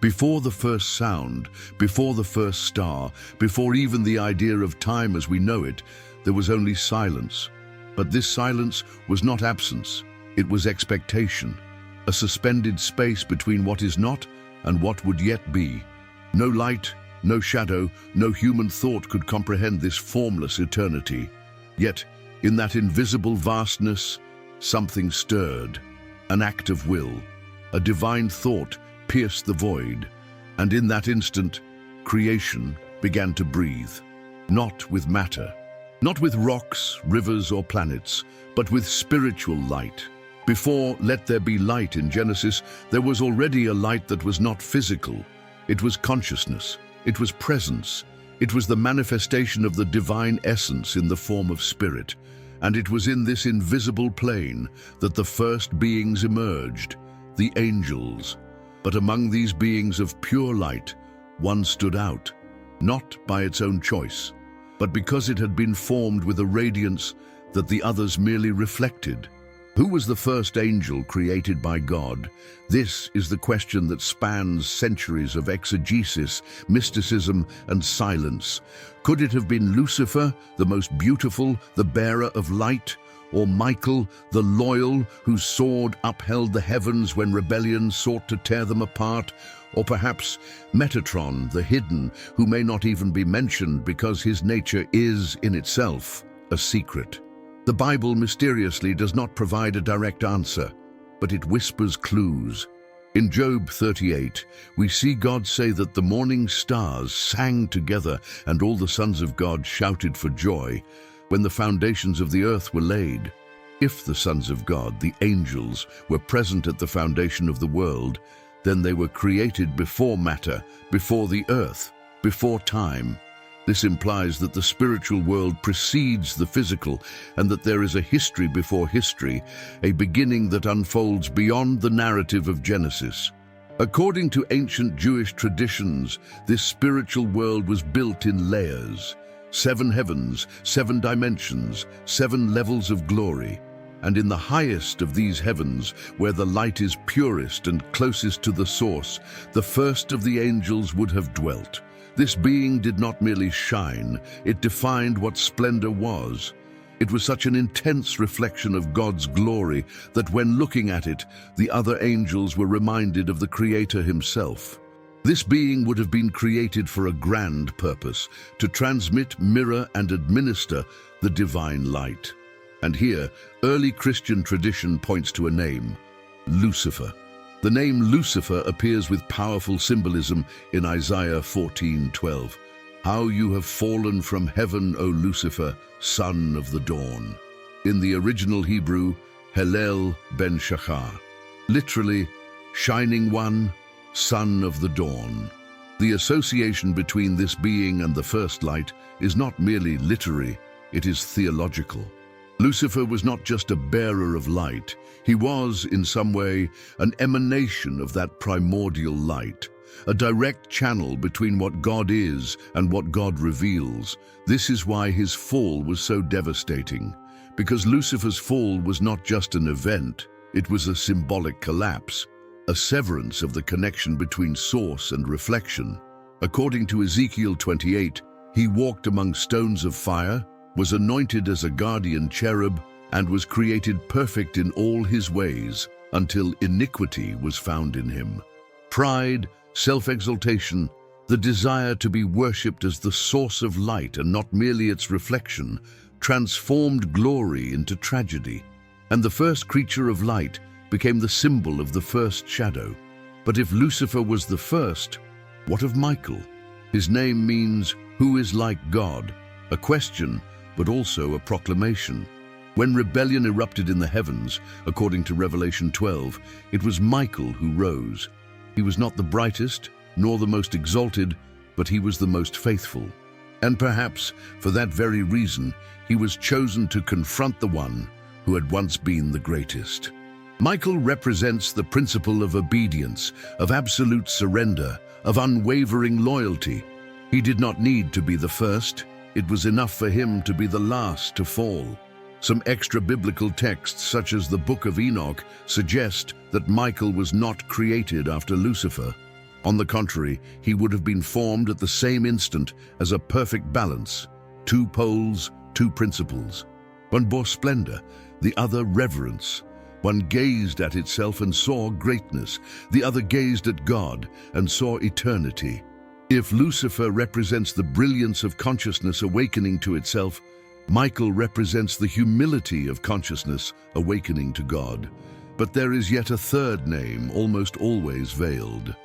Before the first sound, before the first star, before even the idea of time as we know it, there was only silence. But this silence was not absence, it was expectation, a suspended space between what is not and what would yet be. No light, no shadow, no human thought could comprehend this formless eternity. Yet, in that invisible vastness, something stirred, an act of will, a divine thought pierced the void, and in that instant, creation began to breathe. Not with matter, not with rocks, rivers, or planets, but with spiritual light. Before "let there be light" in Genesis, there was already a light that was not physical. It was consciousness, it was presence, it was the manifestation of the divine essence in the form of spirit. And it was in this invisible plane that the first beings emerged, the angels. But among these beings of pure light, one stood out, not by its own choice, but because it had been formed with a radiance that the others merely reflected. Who was the first angel created by God? This is the question that spans centuries of exegesis, mysticism, and silence. Could it have been Lucifer, the most beautiful, the bearer of light? Or Michael, the loyal, whose sword upheld the heavens when rebellion sought to tear them apart? Or perhaps Metatron, the hidden, who may not even be mentioned because his nature is, in itself, a secret? The Bible mysteriously does not provide a direct answer, but it whispers clues. In Job 38, we see God say that the morning stars sang together and all the sons of God shouted for joy when the foundations of the earth were laid. If the sons of God, the angels, were present at the foundation of the world, then they were created before matter, before the earth, before time. This implies that the spiritual world precedes the physical and that there is a history before history, a beginning that unfolds beyond the narrative of Genesis. According to ancient Jewish traditions, this spiritual world was built in layers. 7 heavens, 7 dimensions, 7 levels of glory. And in the highest of these heavens, where the light is purest and closest to the source, the first of the angels would have dwelt. This being did not merely shine, it defined what splendor was. It was such an intense reflection of God's glory that when looking at it, the other angels were reminded of the Creator himself. This being would have been created for a grand purpose, to transmit, mirror, and administer the divine light. And here, early Christian tradition points to a name: Lucifer. The name Lucifer appears with powerful symbolism in Isaiah 14:12. "How you have fallen from heaven, O Lucifer, son of the dawn." In the original Hebrew, Hallel ben Shachar, literally, shining one, son of the dawn. The association between this being and the first light is not merely literary, it is theological. Lucifer was not just a bearer of light, he was, in some way, an emanation of that primordial light, a direct channel between what God is and what God reveals. This is why his fall was so devastating, because Lucifer's fall was not just an event, it was a symbolic collapse, a severance of the connection between source and reflection. According to Ezekiel 28, he walked among stones of fire, was anointed as a guardian cherub, and was created perfect in all his ways until iniquity was found in him. Pride, self-exaltation, the desire to be worshipped as the source of light and not merely its reflection, transformed glory into tragedy. And the first creature of light became the symbol of the first shadow. But if Lucifer was the first, what of Michael? His name means, "Who is like God?" A question, but also a proclamation. When rebellion erupted in the heavens, according to Revelation 12, it was Michael who rose. He was not the brightest, nor the most exalted, but he was the most faithful. And perhaps, for that very reason, he was chosen to confront the one who had once been the greatest. Michael represents the principle of obedience, of absolute surrender, of unwavering loyalty. He did not need to be the first. It was enough for him to be the last to fall. Some extra-biblical texts, such as the Book of Enoch, suggest that Michael was not created after Lucifer. On the contrary, he would have been formed at the same instant as a perfect balance, two poles, two principles. One bore splendor, the other reverence. One gazed at itself and saw greatness, the other gazed at God and saw eternity. If Lucifer represents the brilliance of consciousness awakening to itself, Michael represents the humility of consciousness awakening to God. But there is yet a third name, almost always veiled: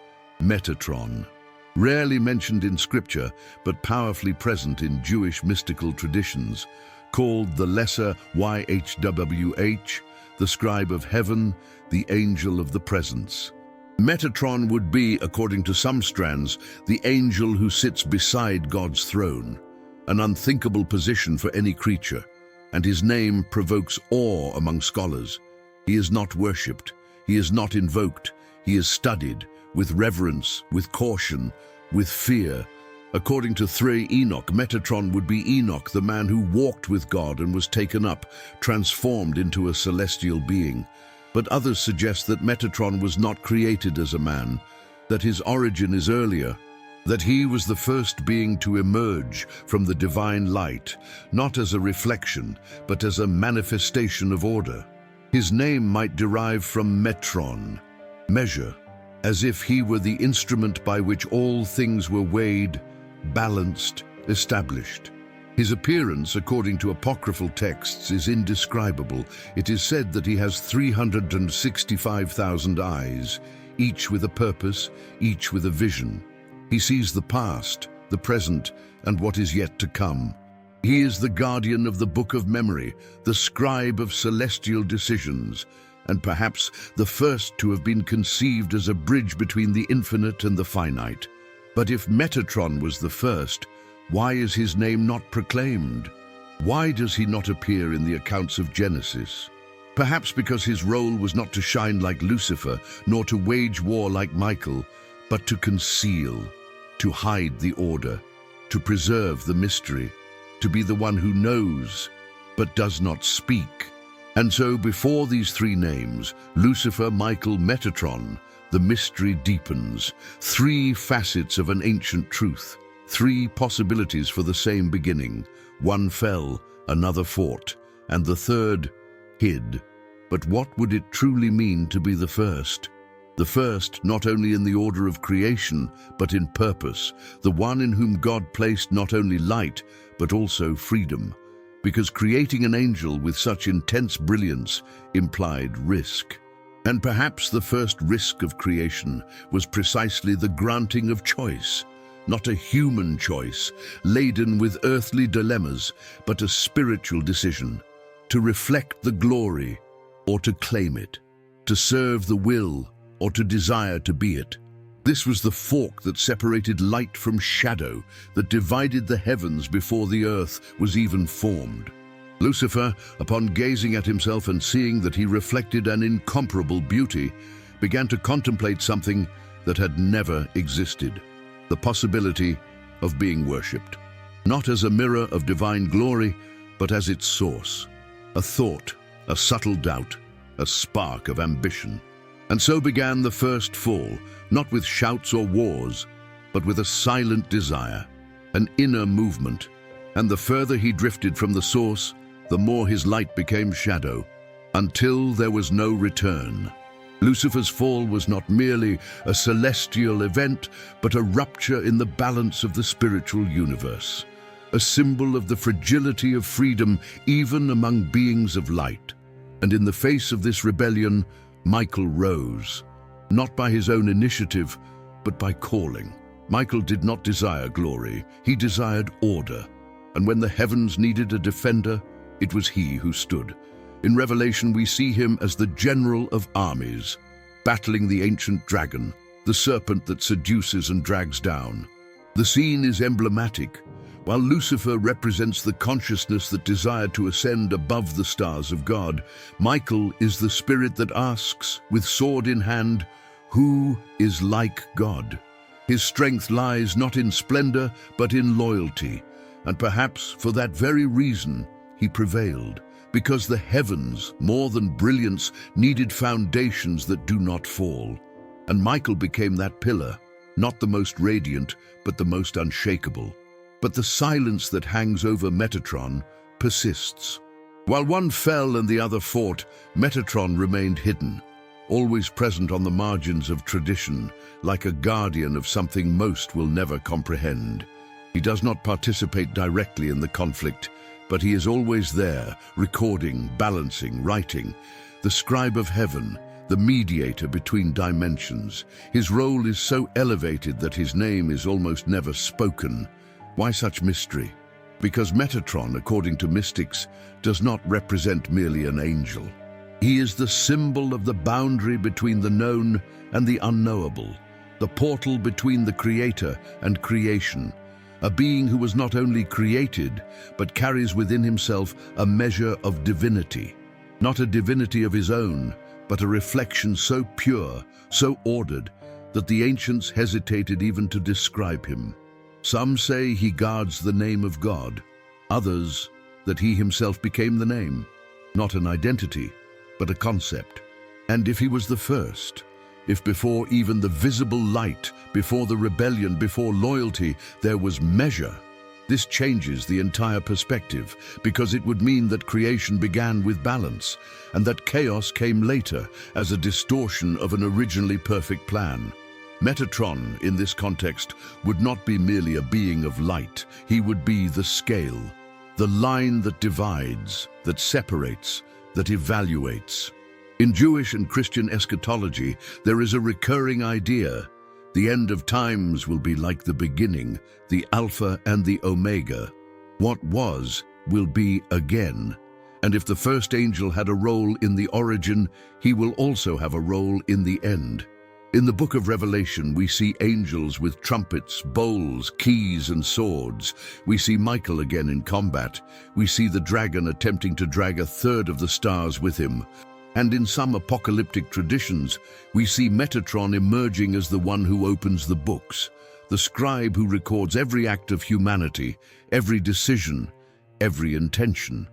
Metatron. Rarely mentioned in Scripture, but powerfully present in Jewish mystical traditions, called the Lesser YHWH, the Scribe of Heaven, the Angel of the Presence. Metatron would be, according to some strands, the angel who sits beside God's throne, an unthinkable position for any creature, and his name provokes awe among scholars. He is not worshipped, he is not invoked, he is studied, with reverence, with caution, with fear. According to 3 Enoch, Metatron would be Enoch, the man who walked with God and was taken up, transformed into a celestial being. But others suggest that Metatron was not created as a man, that his origin is earlier, that he was the first being to emerge from the divine light, not as a reflection, but as a manifestation of order. His name might derive from metron, measure, as if he were the instrument by which all things were weighed, balanced, established. His appearance, according to apocryphal texts, is indescribable. It is said that he has 365,000 eyes, each with a purpose, each with a vision. He sees the past, the present, and what is yet to come. He is the guardian of the book of memory, the scribe of celestial decisions, and perhaps the first to have been conceived as a bridge between the infinite and the finite. But if Metatron was the first, why is his name not proclaimed? Why does he not appear in the accounts of Genesis? Perhaps because his role was not to shine like Lucifer, nor to wage war like Michael, but to conceal, to hide the order, to preserve the mystery, to be the one who knows, but does not speak. And so before these 3 names, Lucifer, Michael, Metatron, the mystery deepens. 3 facets of an ancient truth. 3 possibilities for the same beginning. One fell, another fought, and the third hid. But what would it truly mean to be the first? The first, not only in the order of creation, but in purpose, the one in whom God placed not only light, but also freedom, because creating an angel with such intense brilliance implied risk. And perhaps the first risk of creation was precisely the granting of choice, not a human choice, laden with earthly dilemmas, but a spiritual decision, to reflect the glory or to claim it, to serve the will or to desire to be it. This was the fork that separated light from shadow, that divided the heavens before the earth was even formed. Lucifer, upon gazing at himself and seeing that he reflected an incomparable beauty, began to contemplate something that had never existed: the possibility of being worshipped, not as a mirror of divine glory, but as its source, a thought, a subtle doubt, a spark of ambition. And so began the first fall, not with shouts or wars, but with a silent desire, an inner movement. And the further he drifted from the source, the more his light became shadow, until there was no return. Lucifer's fall was not merely a celestial event, but a rupture in the balance of the spiritual universe, a symbol of the fragility of freedom even among beings of light. And in the face of this rebellion, Michael rose, not by his own initiative, but by calling. Michael did not desire glory, he desired order. And when the heavens needed a defender, it was he who stood. In Revelation, we see him as the general of armies, battling the ancient dragon, the serpent that seduces and drags down. The scene is emblematic. While Lucifer represents the consciousness that desired to ascend above the stars of God, Michael is the spirit that asks, with sword in hand, who is like God? His strength lies not in splendor, but in loyalty. And perhaps for that very reason, he prevailed, because the heavens, more than brilliance, needed foundations that do not fall. And Michael became that pillar, not the most radiant, but the most unshakable. But the silence that hangs over Metatron persists. While one fell and the other fought, Metatron remained hidden, always present on the margins of tradition, like a guardian of something most will never comprehend. He does not participate directly in the conflict, but he is always there, recording, balancing, writing. The scribe of heaven, the mediator between dimensions. His role is so elevated that his name is almost never spoken. Why such mystery? Because Metatron, according to mystics, does not represent merely an angel. He is the symbol of the boundary between the known and the unknowable, the portal between the creator and creation, a being who was not only created, but carries within himself a measure of divinity. Not a divinity of his own, but a reflection so pure, so ordered, that the ancients hesitated even to describe him. Some say he guards the name of God, others that he himself became the name, not an identity, but a concept. And if he was the first, if before even the visible light, before the rebellion, before loyalty, there was measure, this changes the entire perspective, because it would mean that creation began with balance, and that chaos came later as a distortion of an originally perfect plan. Metatron, in this context, would not be merely a being of light. He would be the scale, the line that divides, that separates, that evaluates. In Jewish and Christian eschatology, there is a recurring idea. The end of times will be like the beginning, the Alpha and the Omega. What was will be again. And if the first angel had a role in the origin, he will also have a role in the end. In the book of Revelation, we see angels with trumpets, bowls, keys, and swords. We see Michael again in combat. We see the dragon attempting to drag a third of the stars with him. And in some apocalyptic traditions, we see Metatron emerging as the one who opens the books, the scribe who records every act of humanity, every decision, every intention.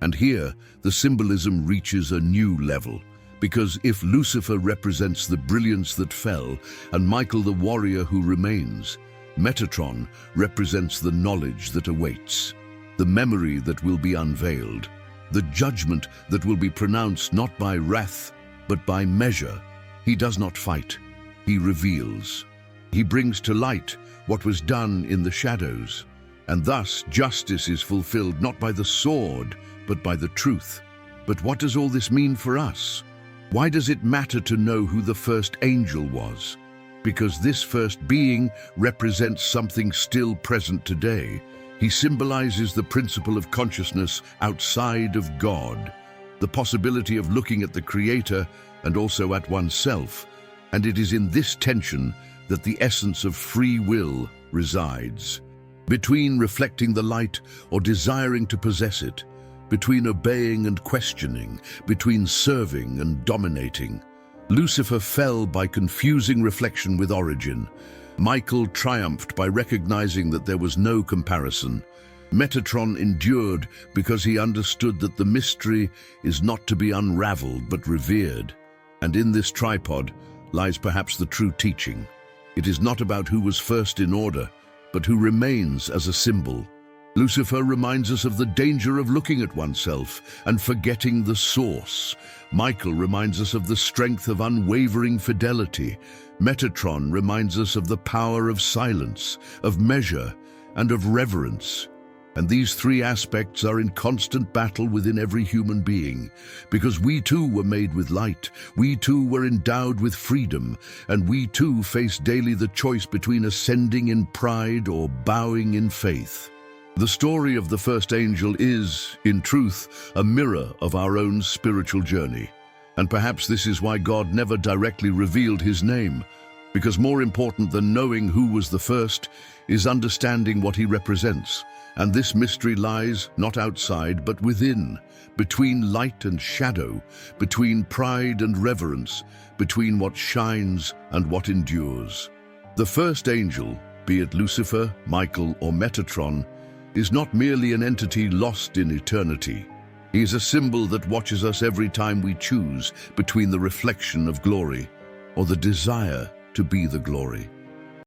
And here, the symbolism reaches a new level. Because if Lucifer represents the brilliance that fell, and Michael the warrior who remains, Metatron represents the knowledge that awaits, the memory that will be unveiled, the judgment that will be pronounced not by wrath, but by measure. He does not fight, he reveals. He brings to light what was done in the shadows, and thus justice is fulfilled not by the sword, but by the truth. But what does all this mean for us? Why does it matter to know who the first angel was? Because this first being represents something still present today. He symbolizes the principle of consciousness outside of God, the possibility of looking at the Creator and also at oneself. And it is in this tension that the essence of free will resides. Between reflecting the light or desiring to possess it, between obeying and questioning, between serving and dominating. Lucifer fell by confusing reflection with origin. Michael triumphed by recognizing that there was no comparison. Metatron endured because he understood that the mystery is not to be unraveled but revered. And in this tripod lies perhaps the true teaching. It is not about who was first in order, but who remains as a symbol. Lucifer reminds us of the danger of looking at oneself and forgetting the source. Michael reminds us of the strength of unwavering fidelity. Metatron reminds us of the power of silence, of measure, and of reverence. And these three aspects are in constant battle within every human being, because we too were made with light, we too were endowed with freedom, and we too face daily the choice between ascending in pride or bowing in faith. The story of the first angel is, in truth, a mirror of our own spiritual journey. And perhaps this is why God never directly revealed his name, because more important than knowing who was the first is understanding what he represents. And this mystery lies not outside, but within, between light and shadow, between pride and reverence, between what shines and what endures. The first angel, be it Lucifer, Michael, or Metatron, is not merely an entity lost in eternity. He is a symbol that watches us every time we choose between the reflection of glory or the desire to be the glory.